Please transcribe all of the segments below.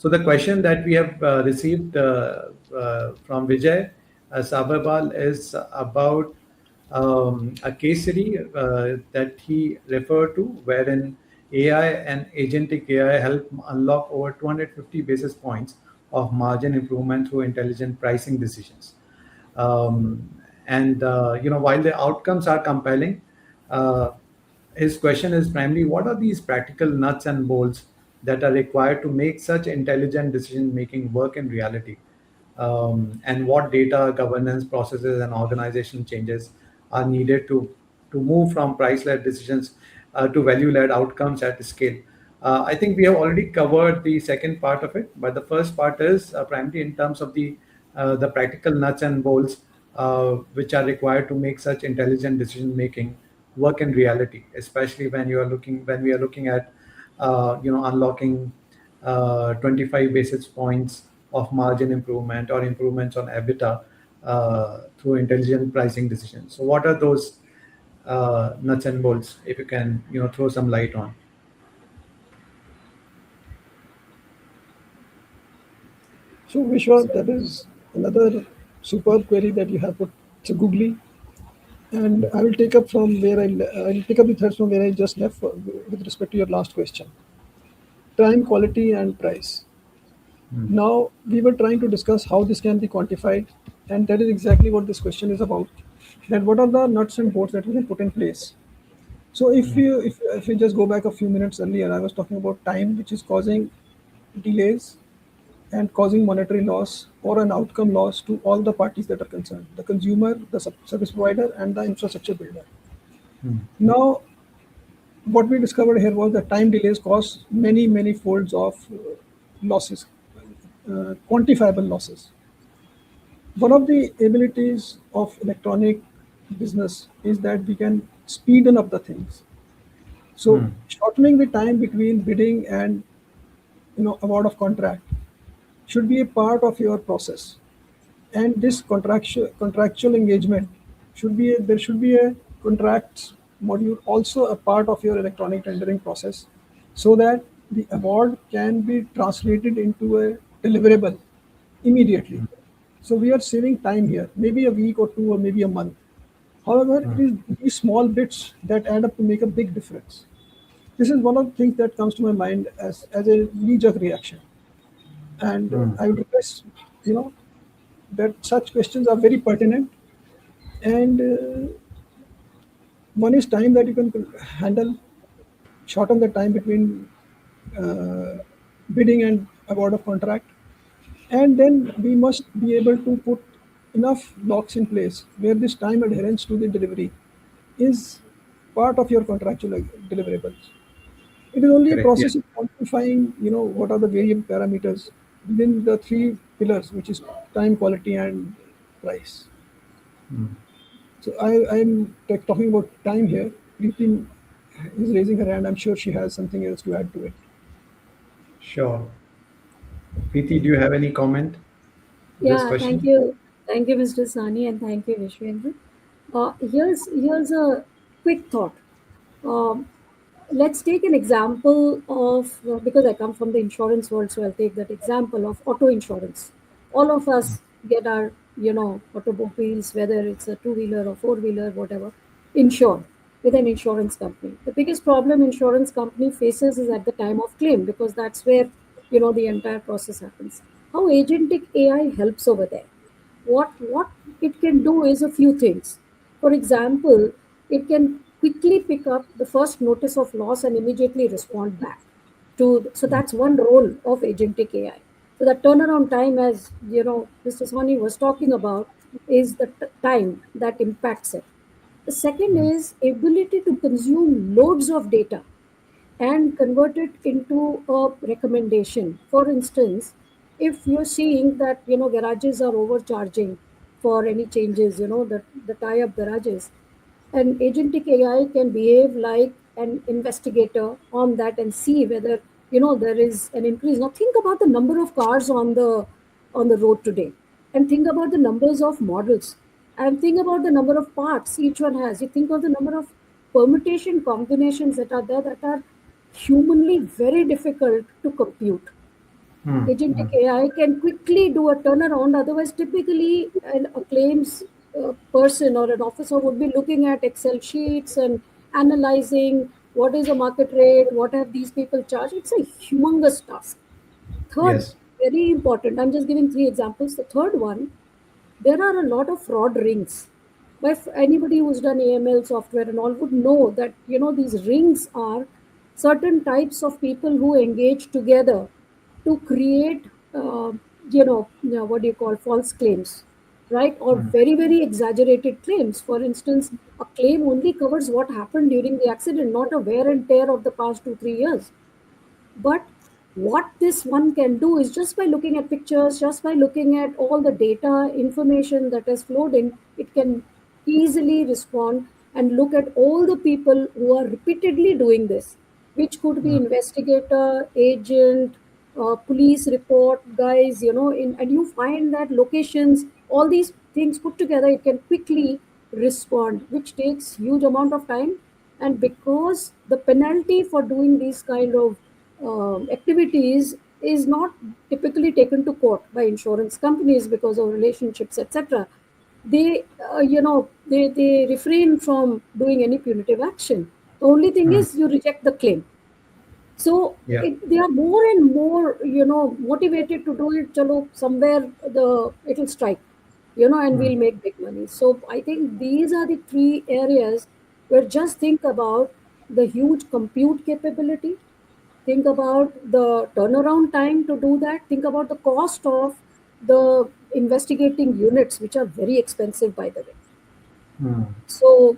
So the question that we have received from Vijay Sabharwal is about a case study that he referred to, wherein AI and agentic AI help unlock over 250 basis points of margin improvement through intelligent pricing decisions. And while the outcomes are compelling, uh, his question is primarily, what are these practical nuts and bolts that are required to make such intelligent decision making work in reality? And what data governance processes and organization changes are needed to move from price-led decisions to value-led outcomes at scale. I think we have already covered the second part of it, but the first part is primarily in terms of the practical nuts and bolts which are required to make such intelligent decision making work in reality, especially when we are looking at unlocking 25 basis points of margin improvement or improvements on EBITDA through intelligent pricing decisions. So, what are those nuts and bolts? If you can, throw some light on. So, Vishwa, that is another superb query that you have put. It's a googly, and I will take up from where I'll pick up the threads from where I just left with respect to your last question. Time, quality, and price. Now, we were trying to discuss how this can be quantified, and that is exactly what this question is about. That what are the nuts and bolts that we can put in place? So, if we just go back a few minutes earlier, I was talking about time, which is causing delays and causing monetary loss or an outcome loss to all the parties that are concerned: the consumer, the service provider, and the infrastructure builder. Now, what we discovered here was that time delays cause many folds of losses, quantifiable losses. One of the abilities of electronic business is that we can speeden up the things. So shortening the time between bidding and award of contract should be a part of your process. And this contractual engagement there should be a contracts module also a part of your electronic tendering process, so that the award can be translated into a deliverable immediately. So we are saving time here, maybe a week or two or maybe a month. However, it is these small bits that add up to make a big difference. This is one of the things that comes to my mind as a knee-jerk reaction. And I would request, that such questions are very pertinent. And one is time that you can handle, shorten the time between uh, bidding and award of contract. And then we must be able to put enough blocks in place where this time adherence to the delivery is part of your contractual deliverables. It is only a Correct. Yeah. process of quantifying, what are the variable parameters within the three pillars, which is time, quality, and price. So I'm talking about time here. Preeti is raising her hand. I'm sure she has something else to add to it. Sure. Preeti, do you have any comment to this Yeah, thank question? you. Thank you, Mr. Sani, and thank you, Vishwendra. Here's a quick thought. Um, let's take an example of, because I come from the insurance world, so I'll take that example of auto insurance. All of us get our, automobiles, whether it's a two-wheeler or four-wheeler, whatever, insured with an insurance company. The biggest problem insurance company faces is at the time of claim, because that's where, the entire process happens. How agentic AI helps over there? What it can do is a few things. For example, it can quickly pick up the first notice of loss and immediately respond back to. So that's one role of agentic AI. So the turnaround time, as Mr. Soni was talking about, is the time that impacts it. The second is ability to consume loads of data and convert it into a recommendation. For instance, if you're seeing that garages are overcharging for any changes, the tie-up garages, an agentic AI can behave like an investigator on that and see whether there is an increase. Now think about the number of cars on the road today, and think about the numbers of models, and think about the number of parts each one has. You think of the number of permutation combinations that are there that are humanly very difficult to compute. Hmm. Agentic Hmm. AI can quickly do a turnaround. Otherwise, typically, a claims person or an officer would be looking at Excel sheets and analyzing what is the market rate, what have these people charged. It's a humongous task. Third, Yes. very important. I'm just giving three examples. The third one, there are a lot of fraud rings. But anybody who's done AML software and all would know that these rings are certain types of people who engage together to create what do you call false claims, right? Or Hmm. very exaggerated claims. For instance, a claim only covers what happened during the accident, not a wear and tear of the past 2 3 years. But what this one can do is, just by looking at pictures, just by looking at all the data information that has flowed in, it can easily respond and look at all the people who are repeatedly doing this, which could be Hmm. investigator, agent, police report guys, and you find that locations, all these things put together, it can quickly respond, which takes huge amount of time. And because the penalty for doing these kind of activities is not typically taken to court by insurance companies because of relationships, etc., they refrain from doing any punitive action. The only thing Hmm. is you reject the claim. So Yeah. they are more and more, motivated to do it. Chalo, somewhere it'll strike, and Hmm. we'll make big money. So I think these are the three areas where, just think about the huge compute capability. Think about the turnaround time to do that. Think about the cost of the investigating units, which are very expensive, by the way. Hmm. So,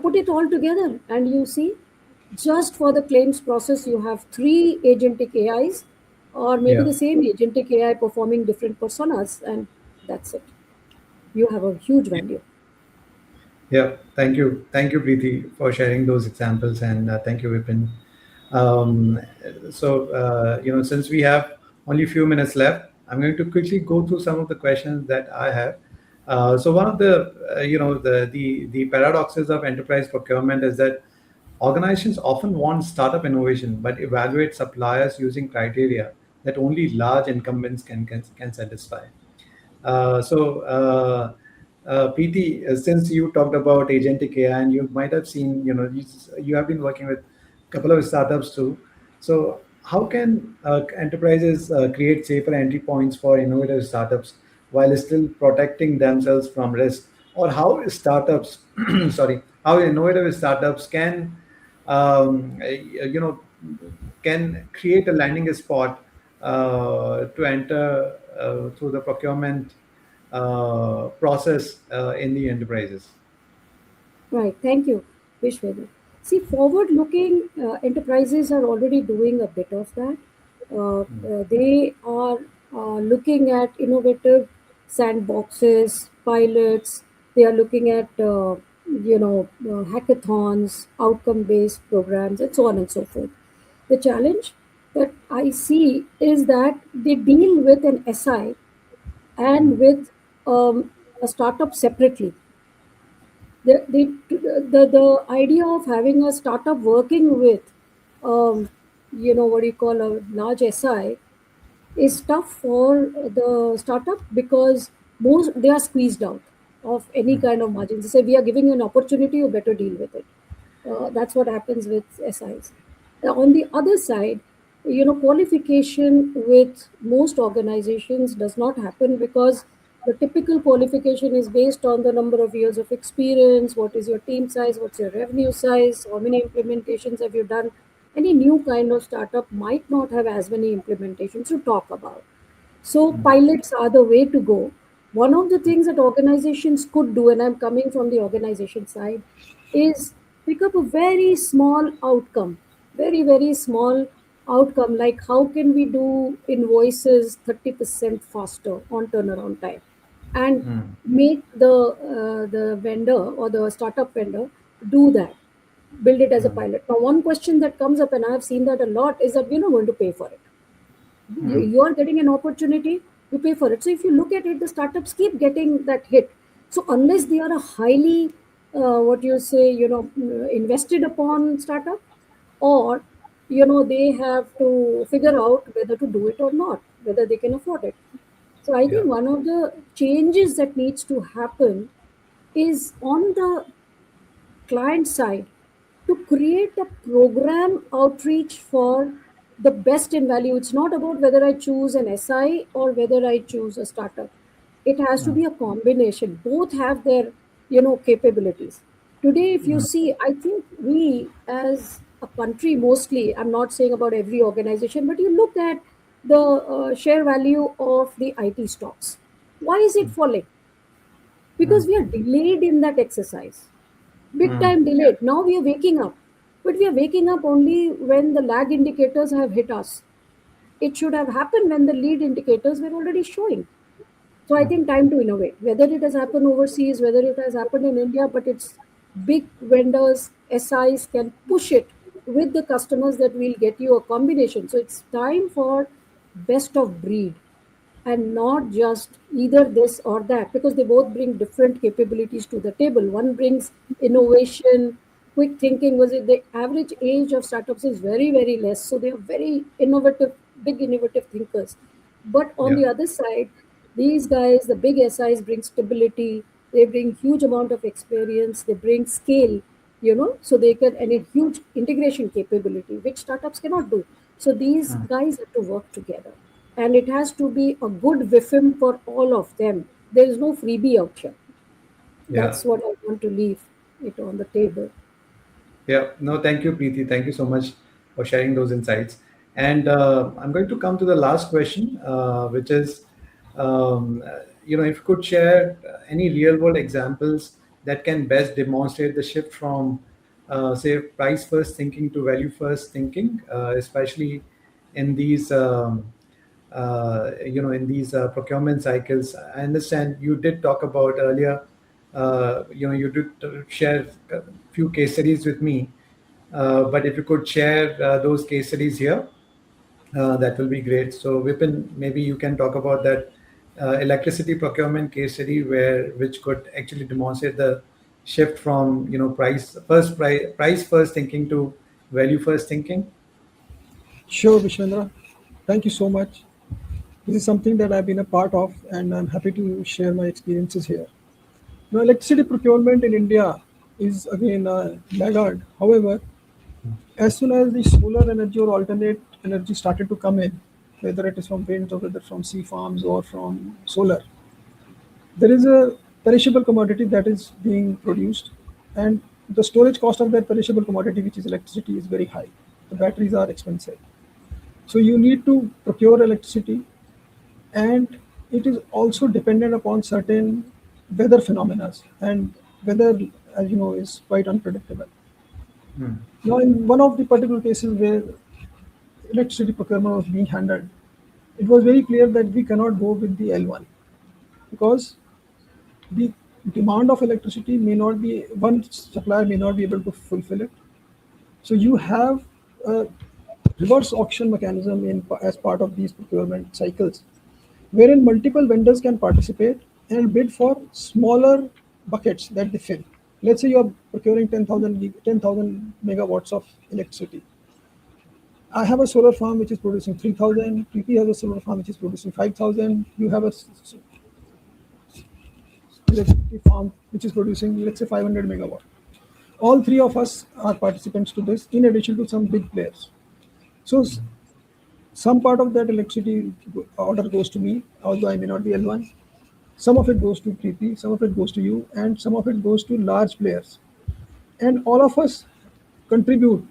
put it all together and you see, just for the claims process, you have three agentic AIs, or maybe Yeah. the same agentic AI performing different personas, and that's it. You have a huge value. Yeah, thank you, Preeti, for sharing those examples, and thank you, Vipin. Since we have only a few minutes left, I'm going to quickly go through some of the questions that I have. So one of the, the paradoxes of enterprise procurement is that organizations often want startup innovation, but evaluate suppliers using criteria that only large incumbents can satisfy. PT, since you talked about agentic AI, and you might have seen, you have been working with a couple of startups too. So, how can enterprises create safer entry points for innovative startups while still protecting themselves from risk? Or how startups, sorry, how innovative startups you know, can create a landing spot to enter through the procurement process in the enterprises. Right. Thank you, Vishwendra. See, forward-looking enterprises are already doing a bit of that. They are looking at innovative sandboxes, pilots. They are looking at hackathons, outcome-based programs, and so on and so forth. The challenge that I see is that they deal with an SI and with a startup separately. The idea of having a startup working with what do you call a large SI is tough for the startup, because most they are squeezed out of any kind of margins. They say, we are giving you an opportunity, you better deal with it. That's what happens with SIs. On the other side, qualification with most organizations does not happen, because the typical qualification is based on the number of years of experience, what is your team size, what's your revenue size, how many implementations have you done. Any new kind of startup might not have as many implementations to talk about. So pilots are the way to go. One of the things that organizations could do, and I'm coming from the organization side, is pick up a very small outcome, very small outcome, like how can we do invoices 30% faster on turnaround time, and make the vendor or the startup vendor do that, build it as a pilot. Now, one question that comes up, and I've seen that a lot, is that we're not going to pay for it. You are getting an opportunity, you pay for it. So if you look at it, the startups keep getting that hit. So unless they are a highly what you say, invested upon startup, or they have to figure out whether to do it or not, whether they can afford it. So I Yeah. think one of the changes that needs to happen is on the client side to create a program outreach for the best in value. It's not about whether I choose an SI or whether I choose a startup. It has to Mm, be a combination. Both have their, capabilities. Today, if you mm, see, I think we as a country mostly, I'm not saying about every organization, but you look at the share value of the IT stocks. Why is it falling? mm, Because we are delayed in that exercise, big mm, time delayed. Now we are waking up, but we are waking up only when the lag indicators have hit us. It should have happened when the lead indicators were already showing. So I think time to innovate, whether it has happened overseas, whether it has happened in India, but it's big vendors, SIs can push it with the customers that will get you a combination. So it's time for best of breed and not just either this or that, because they both bring different capabilities to the table. One brings innovation, quick thinking. Was it the average age of startups is very, very less, so they are very innovative, big innovative thinkers. But on yeah. the other side, these guys, the big SIs, bring stability. They bring huge amount of experience. They bring scale, so they can, and a huge integration capability, which startups cannot do. So these Mm, guys have to work together, and it has to be a good WIFM for all of them. There is no freebie out here. yeah. That's what I want to leave it on the table. Yeah, no, thank you, Preeti. Thank you so much for sharing those insights. And I'm going to come to the last question, which is, if you could share any real-world examples that can best demonstrate the shift from, say, price-first thinking to value-first thinking, especially in these, in these procurement cycles. I understand you did talk about earlier. You did share a few case studies with me, but if you could share those case studies here, that will be great. So, Vipin, maybe you can talk about that electricity procurement case study which could actually demonstrate the shift from price first thinking to value first thinking. Sure, Vishwendra. Thank you so much. This is something that I've been a part of, and I'm happy to share my experiences here. Now, electricity procurement in India is again a laggard. However, as soon as the solar energy or alternate energy started to come in, whether it is from wind or whether from sea farms or from solar, there is a perishable commodity that is being produced, and the storage cost of that perishable commodity, which is electricity, is very high. The batteries are expensive. So you need to procure electricity, and it is also dependent upon certain weather phenomena, and weather, as you know, is quite unpredictable. Hmm. Now, in one of the particular cases where electricity procurement was being handled, it was very clear that we cannot go with the L1 because the demand of electricity may not be, one supplier may not be able to fulfill it. So you have a reverse auction mechanism as part of these procurement cycles, wherein multiple vendors can participate and bid for smaller buckets that they fill. Let's say you are procuring 10,000 megawatts of electricity. I have a solar farm which is producing 3,000. Preeti has a solar farm which is producing 5,000. You have a electricity farm which is producing, let's say, 500 megawatt. All three of us are participants to this, in addition to some big players. So some part of that electricity order goes to me, although I may not be L1. Some of it goes to Preeti, some of it goes to you, and some of it goes to large players. And all of us contribute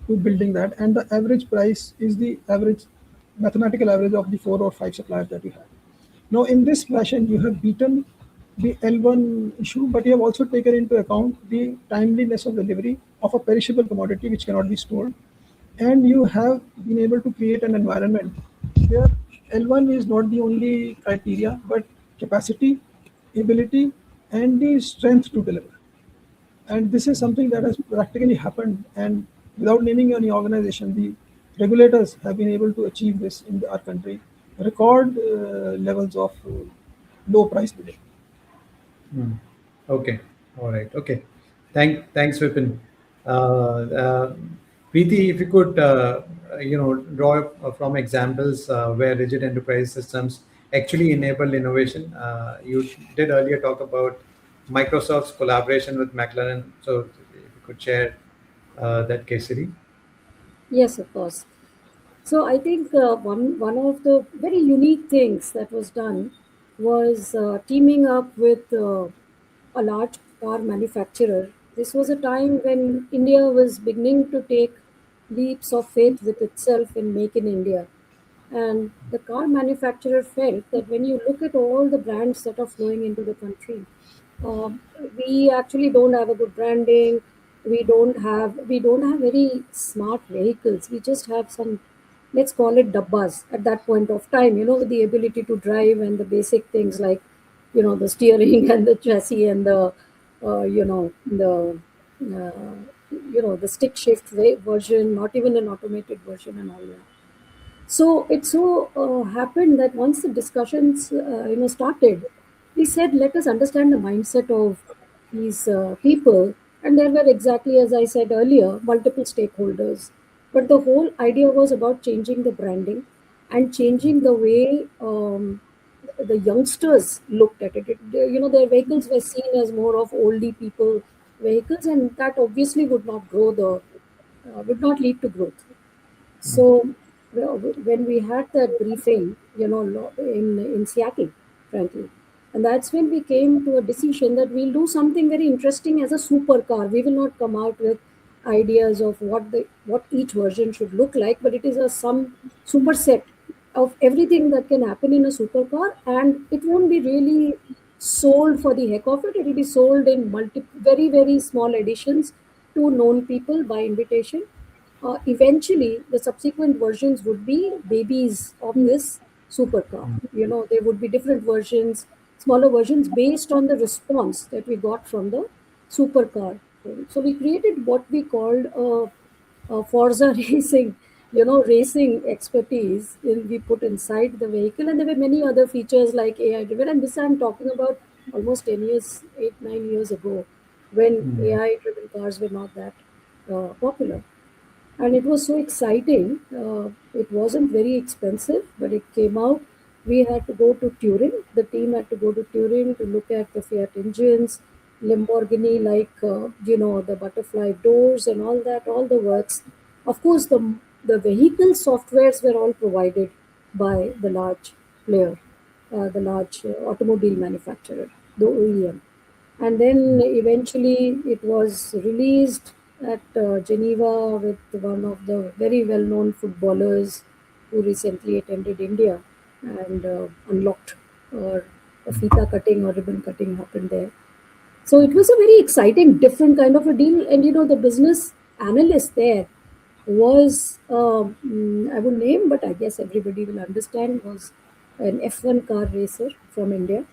to building that. And the average price is the average mathematical average of the four or five suppliers that you have. Now, in this fashion, you have beaten the L1 issue, but you have also taken into account the timeliness of delivery of a perishable commodity which cannot be stored. And you have been able to create an environment where L1 is not the only criteria, but capacity, ability, and the strength to deliver. And this is something that has practically happened. And without naming any organization, the regulators have been able to achieve this in our country, record levels of low price bidding. Hmm. Okay. All right. Okay. Thanks, Vipin. Uh, uh, Preeti, if you could, draw from examples where rigid enterprise systems actually enable innovation. You did earlier talk about Microsoft's collaboration with McLaren. So, if you could share that case study. Yes, of course. So I think one of the very unique things that was done was teaming up with a large car manufacturer. This was a time when India was beginning to take leaps of faith with itself in Make in India. And the car manufacturer felt that when you look at all the brands that are flowing into the country, we actually don't have a good branding. We don't have very smart vehicles. We just have some, let's call it dabbas at that point of time. With the ability to drive and the basic things like, the steering and the chassis and the, the stick shift version, not even an automated version and all that. So it so happened that once the discussions started, we said let us understand the mindset of these people, and there were, exactly as I said earlier, multiple stakeholders. But the whole idea was about changing the branding and changing the way the youngsters looked at it. Their vehicles were seen as more of oldie people vehicles, and that obviously would not lead to growth. So when we had that briefing, in Seattle, frankly, and that's when we came to a decision that we'll do something very interesting as a supercar. We will not come out with ideas of what each version should look like, but it is a some superset of everything that can happen in a supercar, and it won't be really sold for the heck of it. It will be sold in very very small editions to known people by invitation. Eventually, the subsequent versions would be babies of this supercar. There would be different versions, smaller versions based on the response that we got from the supercar. So we created what we called a Forza racing, racing expertise we put inside the vehicle. And there were many other features like AI driven. And this I'm talking about almost 10 years, 8, 9 years ago, when Mm. AI driven cars were not that popular. And it was so exciting. It wasn't very expensive, but it came out. We had to go to Turin. The team had to go to Turin to look at the Fiat engines, Lamborghini, like the butterfly doors and all that, all the works. Of course, the vehicle softwares were all provided by the large player, the large automobile manufacturer, the OEM. And then eventually it was released at Geneva with one of the very well known footballers who recently attended India and unlocked, or a fita cutting or ribbon cutting happened there. So it was a very exciting, different kind of a deal. And the business analyst there was, I won't name, but I guess everybody will understand, was an F1 car racer from India.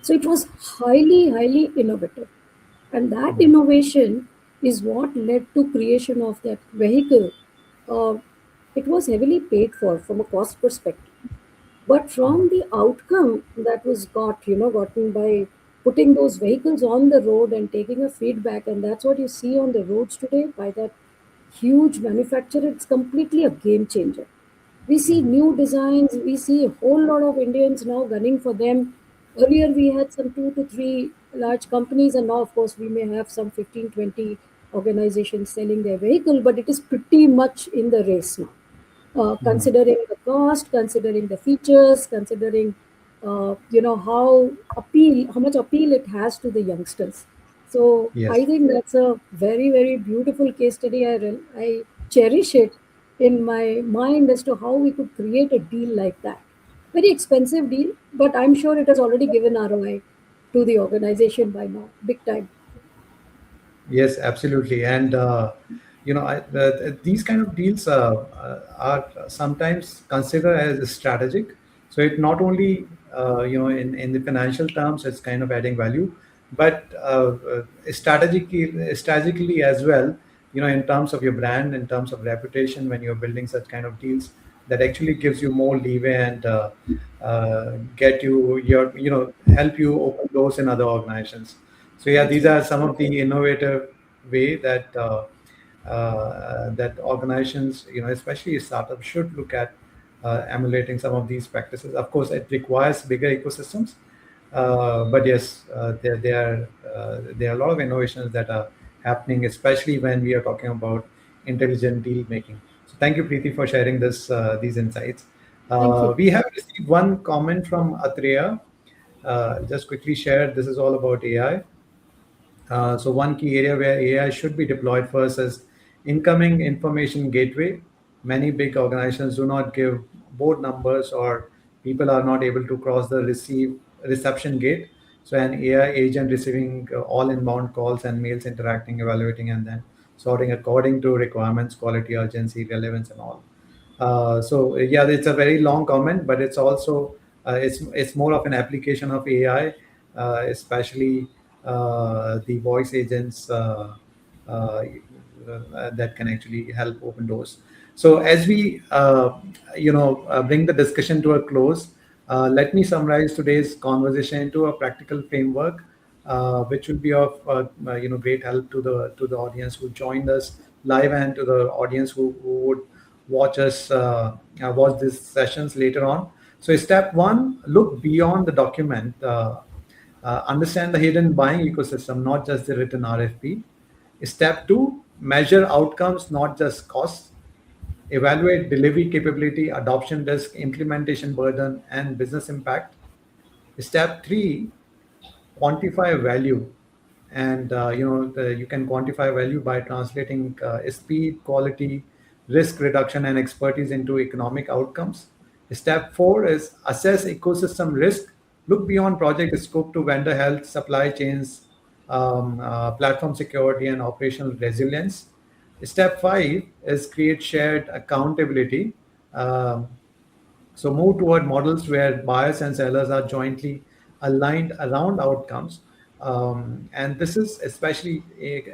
So it was highly, highly innovative. And that innovation is what led to creation of that vehicle. Uh, it was heavily paid for from a cost perspective. But from the outcome that was gotten by putting those vehicles on the road and taking a feedback, and that's what you see on the roads today by that huge manufacturer, it's completely a game changer. We see new designs, we see a whole lot of Indians now gunning for them. Earlier, we had some 2 to 3 large companies, and now, of course, we may have some 15, 20 organizations selling their vehicle, but it is pretty much in the race now. Considering the cost, considering the features, considering how much appeal it has to the youngsters. So I Yes. think that's a very very beautiful case study. I cherish it in my mind as to how we could create a deal like that. Very expensive deal, but I'm sure it has already given ROI to the organization by now, big time. Yes, absolutely. And these kind of deals are sometimes considered as strategic. So it not only in the financial terms it's kind of adding value, but strategically as well. In terms of your brand, in terms of reputation, when you're building such kind of deals, that actually gives you more leeway and get you your help you open doors in other organizations. So yeah, these are some of the innovative way that that organizations, especially startups, should look at emulating some of these practices. Of course, it requires bigger ecosystems, but yes, there are a lot of innovations that are happening, especially when we are talking about intelligent deal making. So, thank you, Preeti, for sharing these insights. Thank you. We have received one comment from Atreya. Just quickly share. This is all about AI. So one key area where AI should be deployed first is incoming information gateway. Many big organizations do not give board numbers, or people are not able to cross the reception gate. So an AI agent receiving all inbound calls and mails, interacting, evaluating, and then sorting according to requirements, quality, urgency, relevance, and all. So yeah, it's a very long comment, but it's also it's more of an application of AI, especially the voice agents that can actually help open doors. So as we bring the discussion to a close, let me summarize today's conversation into a practical framework, which will be of great help to the audience who joined us live, and to the audience who would watch these sessions later on. So step one: look beyond the document. Understand the hidden buying ecosystem, not just the written RFP. Step two: measure outcomes, not just costs. Evaluate delivery capability, adoption risk, implementation burden, and business impact. Step three: quantify value. And you can quantify value by translating speed, quality, risk reduction, and expertise into economic outcomes. Step four is assess ecosystem risk. Look beyond project scope to vendor health, supply chains, platform security, and operational resilience. Step five is create shared accountability. So move toward models where buyers and sellers are jointly aligned around outcomes. And this is especially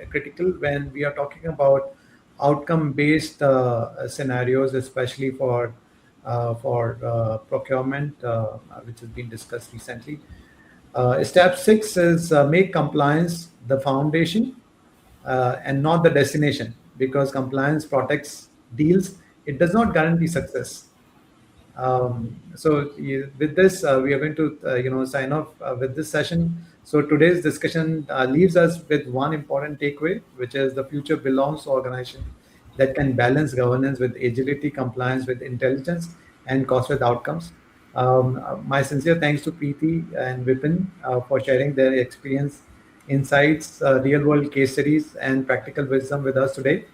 critical when we are talking about outcome-based scenarios, especially for procurement, which has been discussed recently. Step six is make compliance the foundation and not the destination, because compliance protects deals. It does not guarantee success. With this, we are going to sign off with this session. So today's discussion leaves us with one important takeaway, which is the future belongs to organization that can balance governance with agility, compliance with intelligence, and cost with outcomes. My sincere thanks to Preeti and Vipin for sharing their experience, insights, real world case studies, and practical wisdom with us today.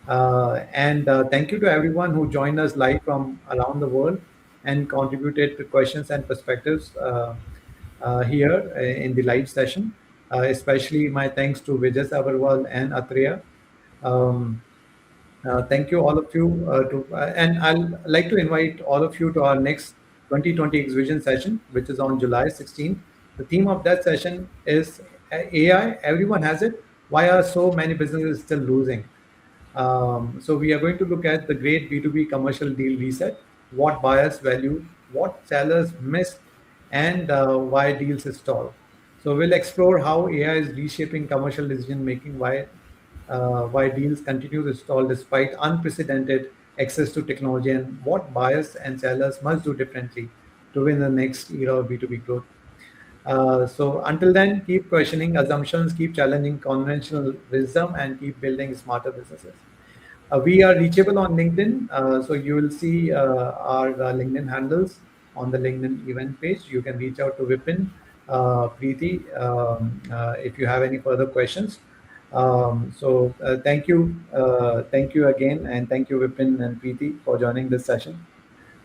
And thank you to everyone who joined us live from around the world and contributed to questions and perspectives here in the live session. Especially my thanks to Vijay Agarwal and Atreya. Um, Thank you, all of you. And I'll like to invite all of you to our next 2020 exhibition session, which is on July 16th. The theme of that session is AI. Everyone has it. Why are so many businesses still losing? So we are going to look at the great B2B commercial deal reset, what buyers value, what sellers missed, and why deals stall. So we'll explore how AI is reshaping commercial decision making, why deals continue to stall despite unprecedented access to technology, and what buyers and sellers must do differently to win the next era of B2B growth. So until then, keep questioning assumptions, keep challenging conventional wisdom, and keep building smarter businesses. We are reachable on LinkedIn, so you will see our LinkedIn handles on the LinkedIn event page. You can reach out to Vipin, Preeti, if you have any further questions. Thank you again, and thank you Vipin and Preeti for joining this session.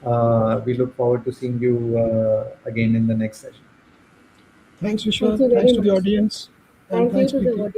We look forward to seeing you again in the next session. Thanks, Thank Vishwa. you very Thanks to the much. audience. And Thank you thanks, to the Preeti.